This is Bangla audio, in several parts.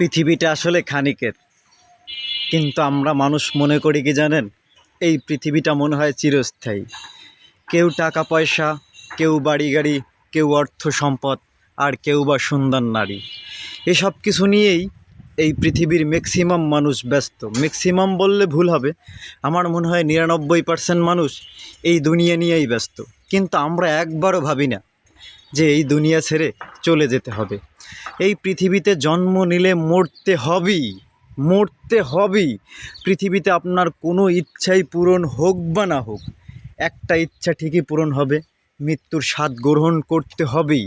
পৃথিবীটা আসলে ক্ষণিকের, কিন্তু আমরা মানুষ মনে করি কি জানেন, এই পৃথিবীটা মনে হয় চিরস্থায়ী। কেউ টাকা পয়সা, কেউ বাড়ি গাড়ি, কেউ অর্থ সম্পদ, আর কেউ বা সুন্দর নারী। এসব কিছু নিয়েই এই পৃথিবীর ম্যাক্সিমাম মানুষ ব্যস্ত। ম্যাক্সিমাম বললে ভুল হবে, আমার মনে হয় 99% মানুষ এই দুনিয়া নিয়েই ব্যস্ত। কিন্তু আমরা একবারও ভাবি না যে এই দুনিয়া ছেড়ে চলে যেতে হবে। এই পৃথিবীতে জন্ম নিলে মরতে হবেই, মরতে হবেই। পৃথিবীতে আপনার কোনো ইচ্ছাই পূরণ হোক বা না হোক, একটা ইচ্ছা ঠিকই পূরণ হবে, মৃত্যুর স্বাদ গ্রহণ করতে হবেই।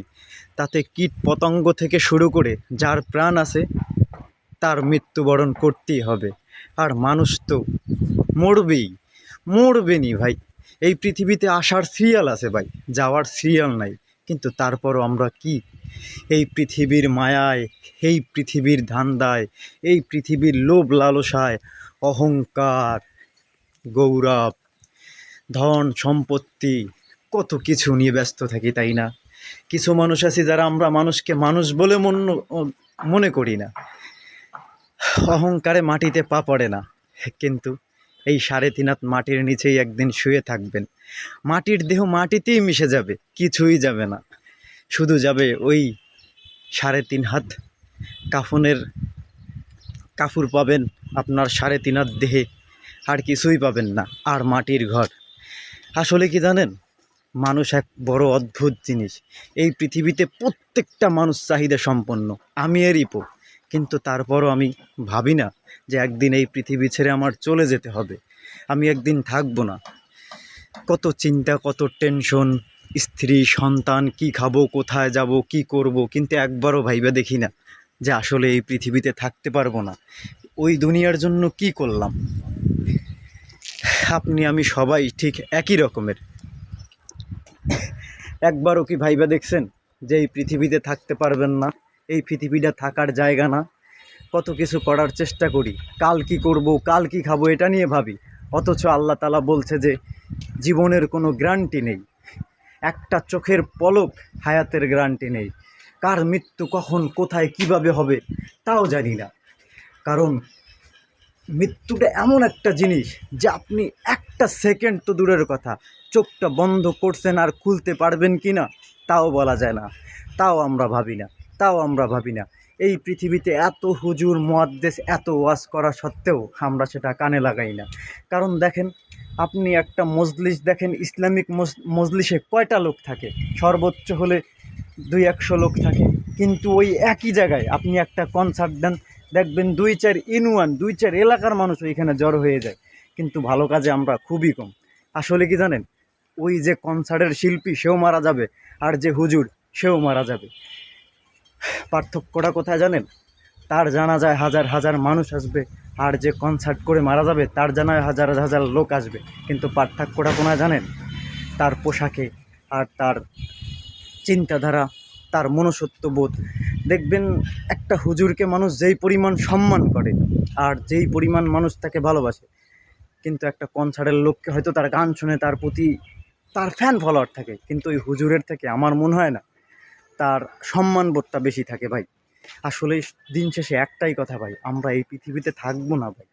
তাতে কীট পতঙ্গ থেকে শুরু করে যার প্রাণ আছে তার মৃত্যুবরণ করতেই হবে। আর মানুষ তো মরবেই, মরবেনি ভাই। এই পৃথিবীতে আসার সিরিয়াল আছে ভাই, যাওয়ার সিরিয়াল নাই। কিন্তু তারপরও আমরা কি এই পৃথিবীর মায়ায়, এই পৃথিবীর ধান্দায়, এই পৃথিবীর লোভ লালসায়, অহংকার, গৌরব, ধন সম্পত্তি, কত কিছু নিয়ে ব্যস্ত থাকি, তাই না? কিছু মানুষ আছে যারা আমরা মানুষকে মানুষ বলে মনে করি না। অহংকারে মাটিতে পা পড়ে না, কিন্তু এই 3.5 হাত মাটির নিচেই একদিন শুয়ে থাকবেন। মাটির দেহ মাটিতেই মিশে যাবে, কিছুই যাবে না, শুধু যাবে ওই 3.5 হাত কাফনের কাপড় পাবেন আপনার 3.5 হাত দেহে, আর কিছুই পাবেন না, আর মাটির ঘর। আসলে কি জানেন, মানুষ এক বড় অদ্ভুত জিনিস। এই পৃথিবীতে প্রত্যেকটা মানুষ চাহিদা সম্পন্ন, আমি এরই পো। কিন্তু তারপরও আমি ভাবি না যে একদিন এই পৃথিবী ছেড়ে আমার চলে যেতে হবে, আমি একদিন থাকবো না। কত চিন্তা, কত টেনশন, স্ত্রী সন্তান, কি খাবো, কোথায় যাব, কি করব, কিন্তু একবারও ভাইবা দেখি না যে আসলে এই পৃথিবীতে থাকতে পারবো না। ওই দুনিয়ার জন্য কি করলাম? আপনি আমি সবাই ঠিক একই রকমের। একবারও কি ভাইবা দেখছেন যে এই পৃথিবীতে থাকতে পারবেন না, এই পৃথিবীটা থাকার জায়গা না? কত কিছু করার চেষ্টা করি, কাল কি করব, কাল কি খাবো, এটা নিয়ে ভাবি। অথচ আল্লাহ তাআলা বলছে যে জীবনের কোনো গ্যারান্টি নেই, একটা চোখের পলক হায়াতের গ্যারান্টি নেই। কার মৃত্যু কখন, কোথায়, কিভাবে হবে তাও জানি না। কারণ মৃত্যুটা এমন একটা জিনিস যে আপনি একটা সেকেন্ড তো দূরের কথা, চোখটা বন্ধ করছেন আর খুলতে পারবেন কি না তাও বলা যায় না। তাও আমরা ভাবি না, তাও আমরা ভাবি না। এই পৃথিবীতে এত হুজুর মুহাদ্দিস, এত ওয়াজ করা সত্ত্বেও আমরা সেটা কানে লাগাই না। কারণ দেখেন, আপনি একটা মজলিস দেখেন, ইসলামিক মজলিসে কয়টা লোক থাকে? সর্বোচ্চ হলে 200 লোক থাকে। কিন্তু ওই একই জায়গায় আপনি একটা কনসার্ট দেন, দেখবেন 2-4 ইউনিয়ন, 2-4 এলাকার মানুষ ওইখানে জড়ো হয়ে যায়। কিন্তু ভালো কাজে আমরা খুবই কম। আসলে কি জানেন, ওই যে কনসার্টের শিল্পী সেও মারা যাবে, আর যে হুজুর সেও মারা যাবে। পার্থক্যটা কোথায় জানেন? তার জানাজায় হাজার হাজার মানুষ আসবে, আর যে কনসার্ট করে মারা যাবে তার জানায় হাজার হাজার লোক আসবে। কিন্তু পার্থক্যটা কোথায় জানেন? তার পোশাকে, আর তার চিন্তাধারা, তার মনুষ্যত্ববোধ। দেখবেন একটা হুজুরকে মানুষ যেই পরিমাণ সম্মান করে, আর যেই পরিমাণ মানুষ তাকে ভালোবাসে, কিন্তু একটা কনসার্টের লোককে হয়তো তার গান শুনে তার প্রতি তার ফ্যান ফলোয়ার থাকে, কিন্তু ওই হুজুরের থেকে আমার মনে হয় না তার সম্মানবোধটা বেশি থাকে ভাই। আসলে দিন শেষে একটাই কথা ভাই, আমরা এই পৃথিবীতে থাকবো না ভাই।